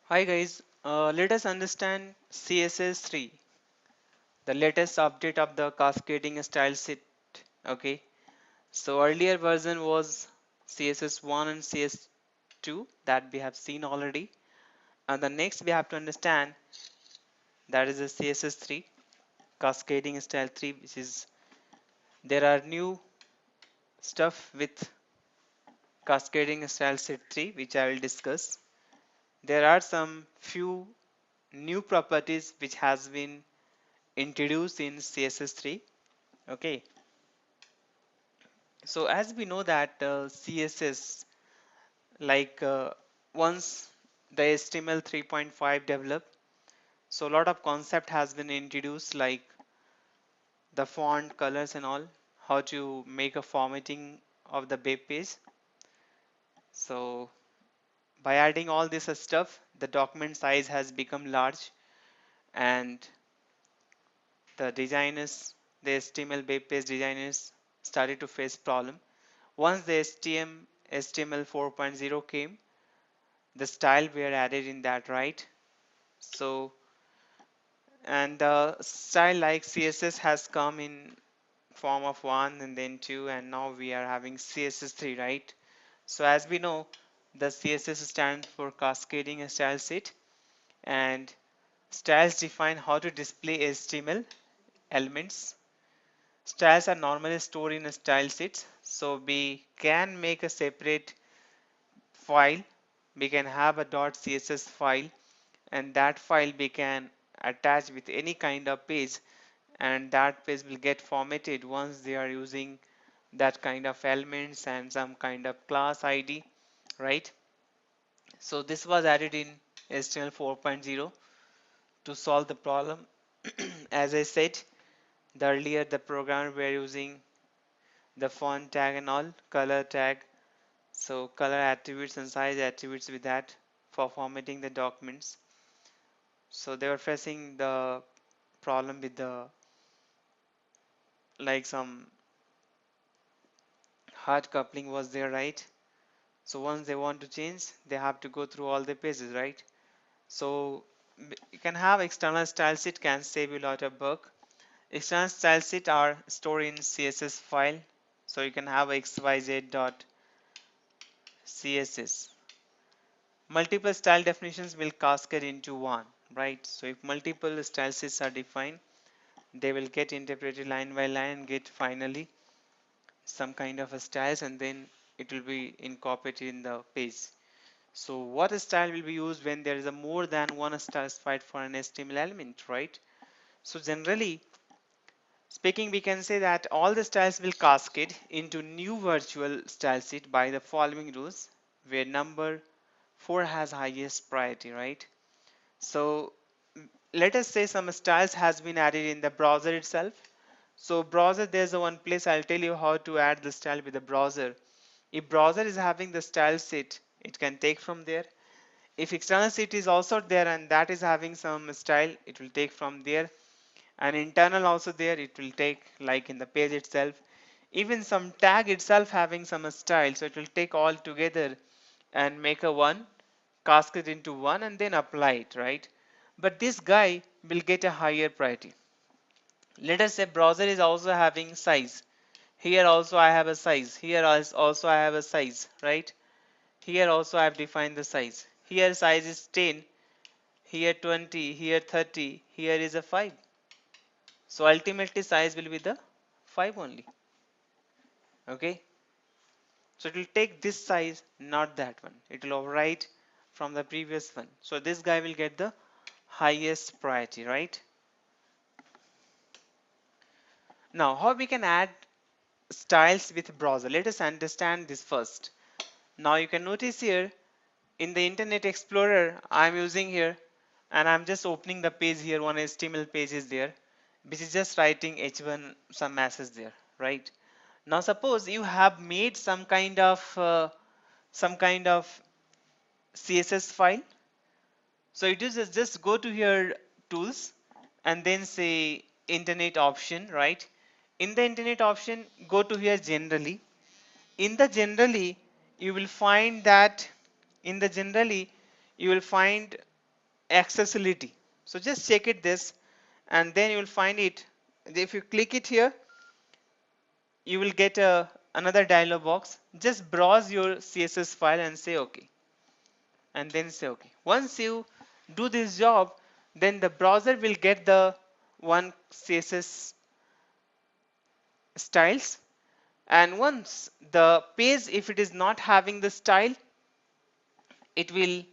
Hi guys, let us understand CSS3, the latest update of the cascading style set. Okay, so earlier version was CSS1 and CS2 that we have seen already, and the next we have to understand that is the CSS3 cascading style 3, which is there are new stuff with cascading style set 3, which I will discuss. There are some few new properties which has been introduced in CSS3. Okay, so as we know that CSS, like once the HTML 3.5 developed, so a lot of concept has been introduced, like the font colors and all, how to make a formatting of the web page. So by adding all this stuff, the document size has become large, and the designers, the HTML web page designers started to face problem. Once the HTML 4.0 came, the style were added in that, right? So, and the style like CSS has come in form of 1 and then 2, and now we are having CSS3, right? So as we know, the CSS stands for cascading style set, and styles define how to display HTML elements. Styles are normally stored in a style sheet, so we can make a separate file. We can have a .css file, and that file we can attach with any kind of page, and that page will get formatted once they are using that kind of elements and some kind of class ID, right? So this was added in HTML 4.0 to solve the problem. As I said, the earlier the programmer were using the font tag and all, color tag, so color attributes and size attributes with that for formatting the documents. So they were facing the problem with the, like, some hard coupling was there, right? So once they want to change, they have to go through all the pages, right? So you can have external style sheet, can save you a lot of work. External style sheet are stored in CSS file, so you can have xyz.css. Multiple style definitions will cascade into one, right? So if multiple style sheets are defined, they will get interpreted line by line and get finally some kind of a styles, and then it will be incorporated in the page. So what style will be used when there is a more than one style specified for an HTML element, right? So generally speaking, we can say that all the styles will cascade into new virtual style sheet by the following rules, where number 4 has highest priority, right? So let us say some styles has been added in the browser itself. So browser, there's a one place I'll tell you how to add the style with the browser. If browser is having the style sheet, it can take from there. If external sheet is also there and that is having some style, it will take from there. And internal also there, it will take, like in the page itself. Even some tag itself having some style, so it will take all together and make a one, cascade into one, and then apply it, right? But this guy will get a higher priority. Let us say browser is also having size. Here also I have a size. Here also I have a size, right? Here also I have defined the size. Here size is 10, here 20, here 30, here is a 5. So ultimately size will be the 5 only. Okay. So it will take this size, not that one. It will overwrite from the previous one. So this guy will get the highest priority, right? Now how we can add styles with browser? Let us understand this first. Now you can notice here in the Internet Explorer I'm using here, and I'm just opening the page here. One HTML page is there, which is just writing h1 some message there, right? Now suppose you have made some kind of CSS file. So it is just go to your tools and then say internet option, right? In the internet option, go to here generally. In the generally, you will find that in the generally you will find accessibility. So just check it this, and then you will find it. If you click it here, you will get another dialog box. Just browse your CSS file and say OK, and then say OK. Once you do this job, then the browser will get the one CSS styles, and once the page, if it is not having the style, it will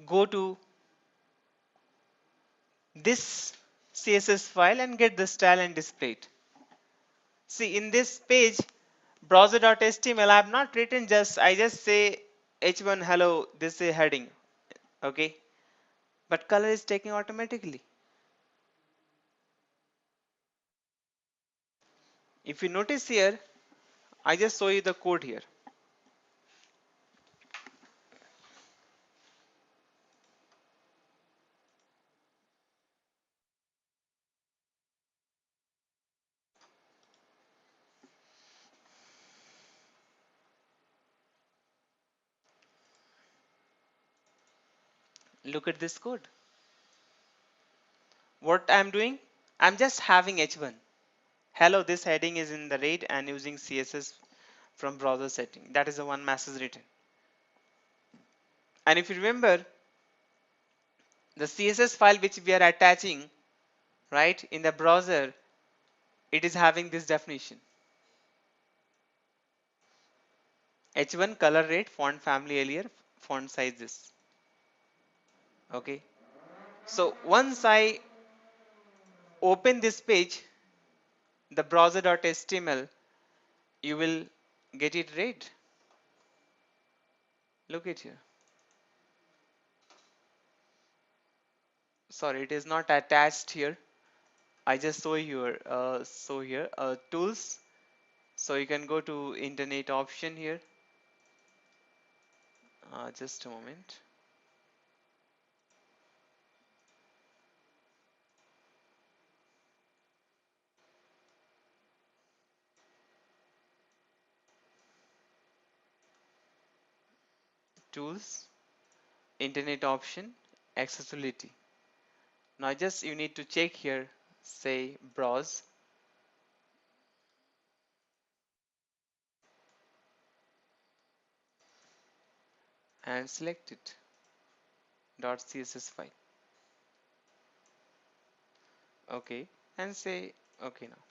go to this CSS file and get the style and display it. See, in this page, browser.html, I have not written I just say h1 hello, this is a heading, okay, but color is taken automatically. If you notice here, I just show you the code here. Look at this code. What I'm doing, I'm just having h1 hello, this heading is in the red and using CSS from browser setting. That is the one message written. And if you remember, the CSS file which we are attaching, right, in the browser, it is having this definition: h1 color rate, font family earlier, font size this. Okay, so once I open this page, the browser.html, you will get it red. Look at here. Sorry, it is not attached here. I just show you here tools. So you can go to internet option here. Just a moment. Tools, internet option, accessibility. Now just you need to check here, say browse, and select it .css file. Okay, and say okay. Now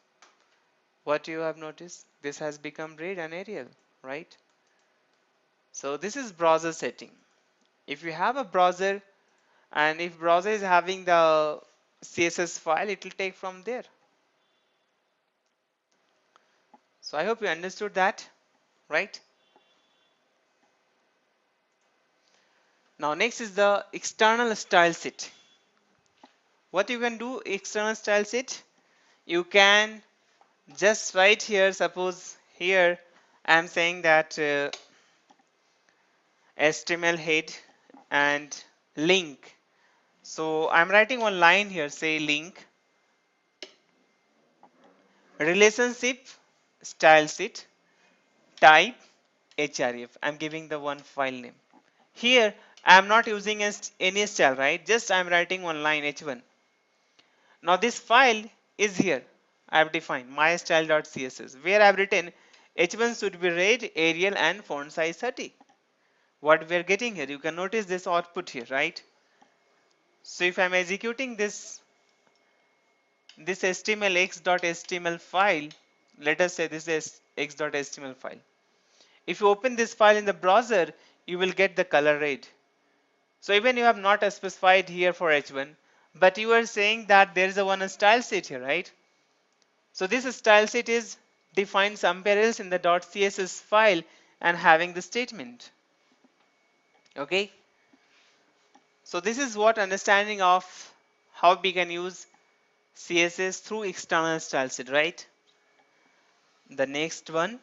what you have noticed, this has become red and Arial, right? So this is browser setting. If you have a browser, and if browser is having the CSS file, it will take from there. So I hope you understood that, right? Now next is the external style sheet. What you can do, external style sheet, you can just write here, suppose here I am saying that HTML head and link. So I'm writing one line here, say link, relationship, style sheet, type, href. I'm giving the one file name. Here I'm not using any style, right? Just I'm writing one line h1. Now this file is here. I have defined mystyle.css where I have written h1 should be red, Arial, and font size 30. What we are getting here, you can notice this output here, right? So if I'm executing this HTML x.html file, let us say this is x.html file. If you open this file in the browser, you will get the color red. So even you have not specified here for h1, but you are saying that there is a one style sheet here, right? So this style sheet is defined somewhere else in the .css file and having the statement. Okay. So this is what understanding of how we can use CSS through external style sheet, right? The next one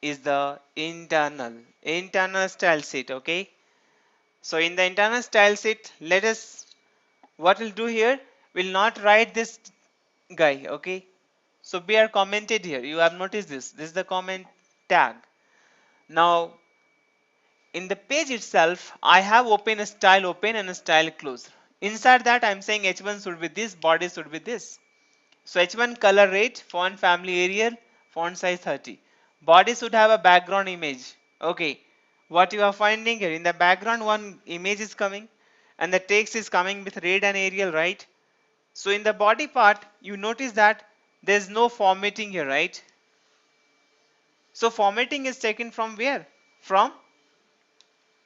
is the internal style sheet. Okay. So in the internal style sheet, let us, what we'll do here, we'll not write this guy. Okay. So we are commented here. You have noticed this. This is the comment tag. Now in the page itself, I have open, a style open and a style close. Inside that, I'm saying h1 should be this, body should be this. So h1 color rate, font family Arial, font size 30. Body should have a background image. Okay, what you are finding here in the background, one image is coming, and the text is coming with red and Arial, right? So in the body part, you notice that there's no formatting here, right? So formatting is taken from where? From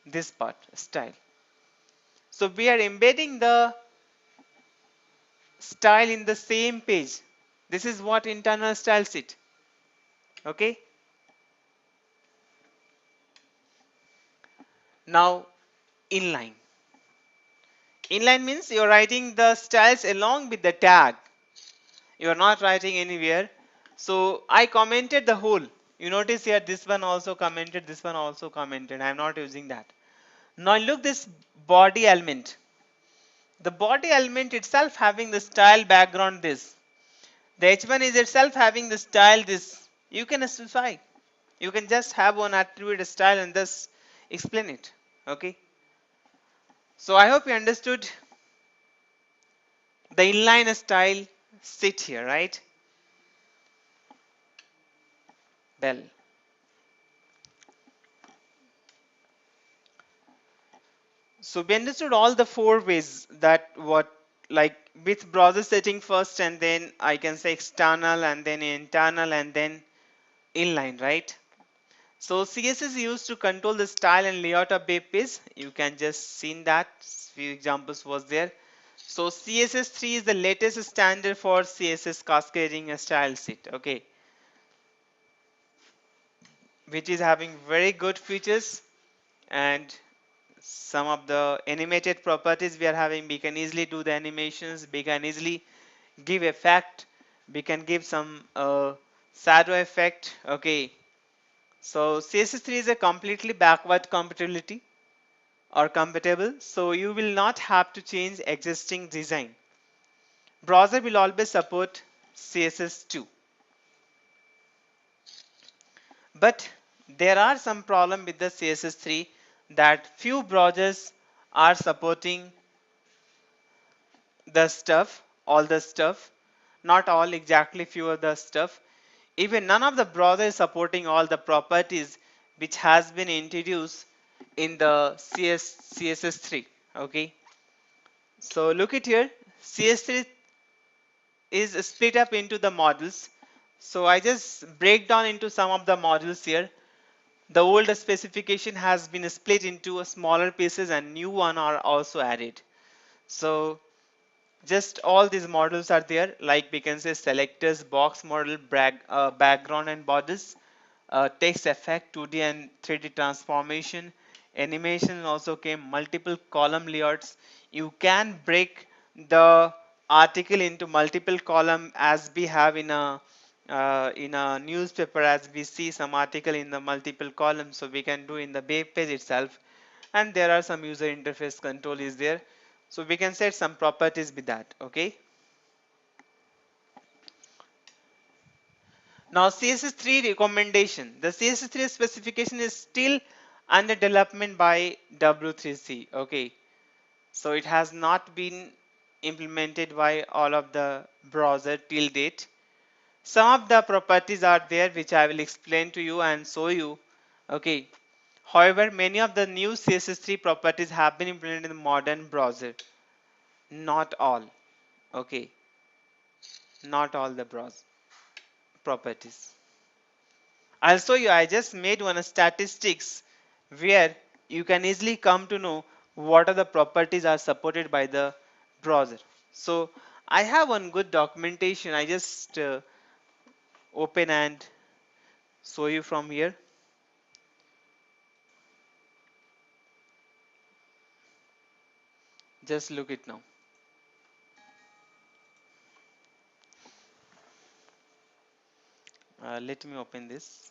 this part, style. So we are embedding the style in the same page. This is what internal style sheet. Okay. Now inline. Inline means you're writing the styles along with the tag. You're not writing anywhere. So I commented the whole. You notice here this one also commented, this one also commented. I'm not using that. Now look this body element. The body element itself having the style background this. The h1 is itself having the style this. You can specify. You can just have one attribute style and thus explain it. Okay. So I hope you understood the inline style sit here, right? Well, so we understood all the four ways that what like with browser setting first and then I can say external and then internal and then inline, right? So CSS is used to control the style and layout of web page. You can just see that few examples was there. So CSS3 is the latest standard for CSS cascading a style sheet. Okay, which is having very good features and some of the animated properties we are having. We can easily do the animations, we can easily give effect, we can give some shadow effect. Okay, so CSS3 is a completely backward compatibility or compatible, so you will not have to change existing design. Browser will always support CSS2, but there are some problem with the CSS3 that few browsers are supporting the stuff, all the stuff, not all, exactly few of the stuff. Even none of the browser is supporting all the properties which has been introduced in the CSS3. Okay, so look at here, CS3 is split up into the models. So I just break down into some of the modules here. The old specification has been split into a smaller pieces and new one are also added. So just all these models are there, like we can say selectors, box model, background and borders, text effect, 2D and 3D transformation, animation also came, multiple column layouts. You can break the article into multiple column as we have in a newspaper, as we see some article in the multiple columns, so we can do in the web page itself. And there are some user interface control is there, so we can set some properties with that. Okay, now CSS3 recommendation. The CSS3 specification is still under development by W3C. Okay, so it has not been implemented by all of the browser till date. Some of the properties are there which I will explain to you and show you. Okay, however, many of the new CSS3 properties have been implemented in the modern browser. Not all. Okay, not all the browser properties. I'll show you. I just made one statistics where you can easily come to know what are the properties are supported by the browser. So I have one good documentation. I just open and show you from here. Just look it now. Let me open this.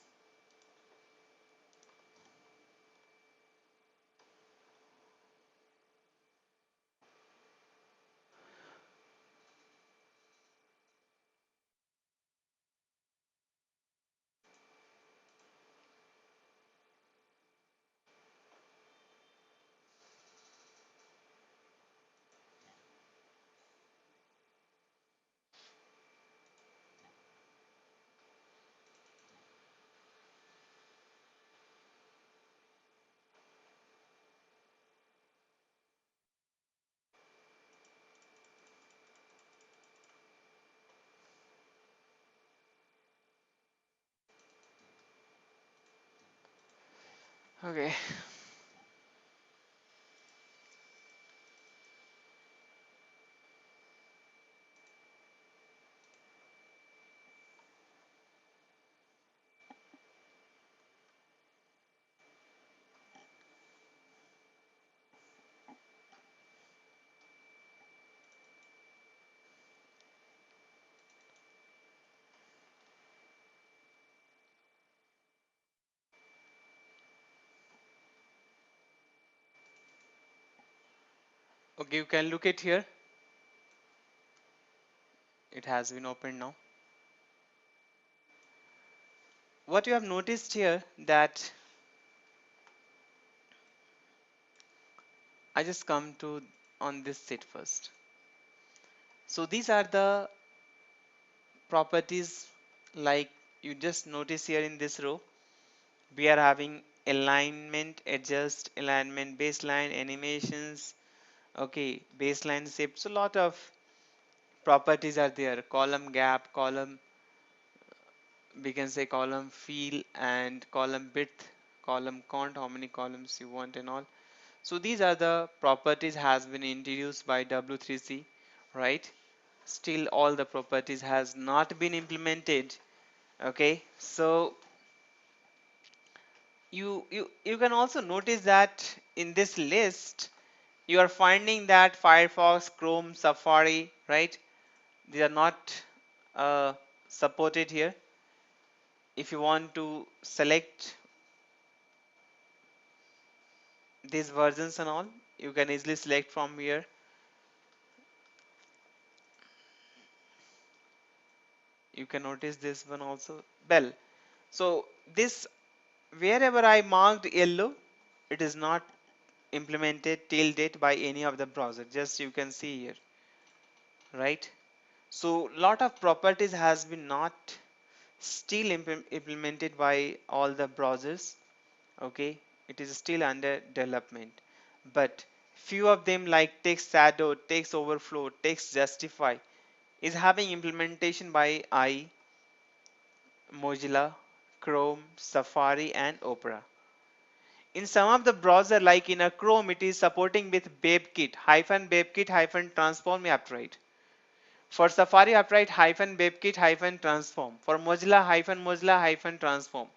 Okay. Okay, you can look it here. It has been opened now. What you have noticed here that I just come to on this set first. So these are the properties, like you just notice here in this row. We are having alignment, adjust, alignment, baseline, animations, okay, baseline shape. So a lot of properties are there. Column gap, column, we can say column fill and column width, column count, how many columns you want and all. So these are the properties has been introduced by W3C, right? Still all the properties has not been implemented. Okay, so you can also notice that in this list you are finding that Firefox, Chrome, Safari, right? They are not uh, supported here. If you want to select these versions and all, you can easily select from here. You can notice this one also. Well, so this, wherever I marked yellow, it is not implemented till date by any of the browser. Just you can see here, right? So lot of properties has been not still implemented by all the browsers. Okay, it is still under development, but few of them like text shadow, text overflow, text justify is having implementation by Mozilla, Chrome, Safari and Opera. In some of the browser like in a Chrome, it is supporting with babkit babkit transform, you have to write. For Safari you have to write babkit transform. For Mozilla transform.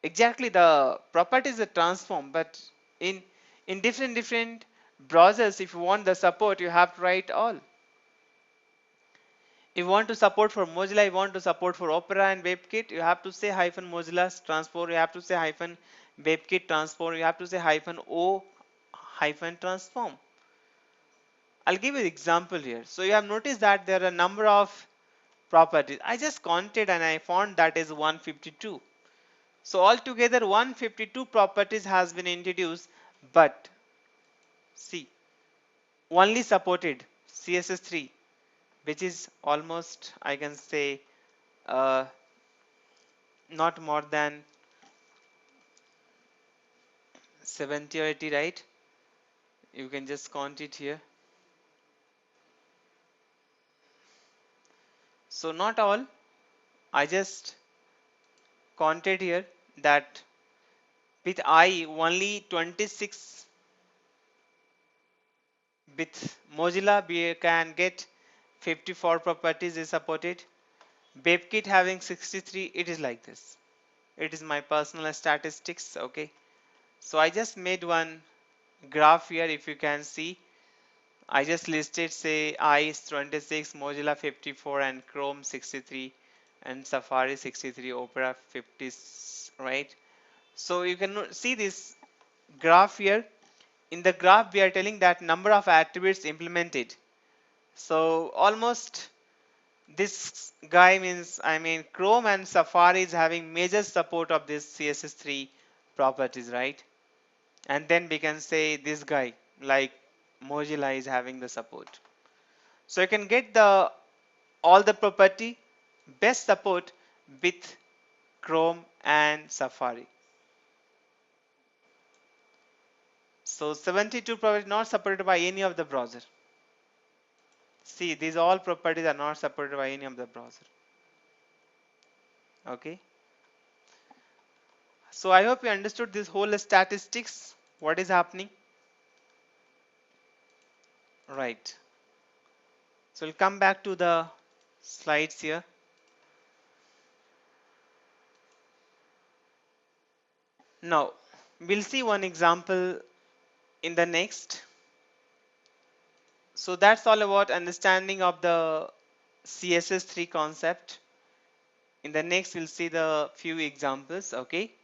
Exactly, the property is a transform, but in different browsers, if you want the support, you have to write all. If you want to support for Mozilla, you want to support for Opera and WebKit, you have to say hyphen Mozilla transform, you have to say hyphen WebKit transform, you have to say hyphen O hyphen transform. I'll give you an example here. So you have noticed that there are a number of properties. I just counted and I found that is 152. So altogether 152 properties has been introduced, but see, only supported CSS3, which is almost, I can say, uh, not more than 70 or 80, right? You can just count it here. So not all, I just counted here that with I only 26, with Mozilla we can get 54 properties is supported. WebKit having 63, it is like this. It is my personal statistics, okay? So I just made one graph here, if you can see. I just listed say I is 26, Mozilla 54 and Chrome 63 and Safari 63, Opera 50, right? So you can see this graph here. In the graph we are telling that number of attributes implemented. So almost this guy means, I mean, Chrome and Safari is having major support of this CSS3 properties, right? And then we can say this guy like Mozilla is having the support. So you can get the all the property best support with Chrome and Safari. So 72 properties not supported by any of the browser. See, these all properties are not supported by any of the browser. Okay. So I hope you understood this whole statistics, what is happening. Right. So we'll come back to the slides here. Now we'll see one example in the next. So that's all about understanding of the CSS3 concept. In the next we'll see the few examples. Okay.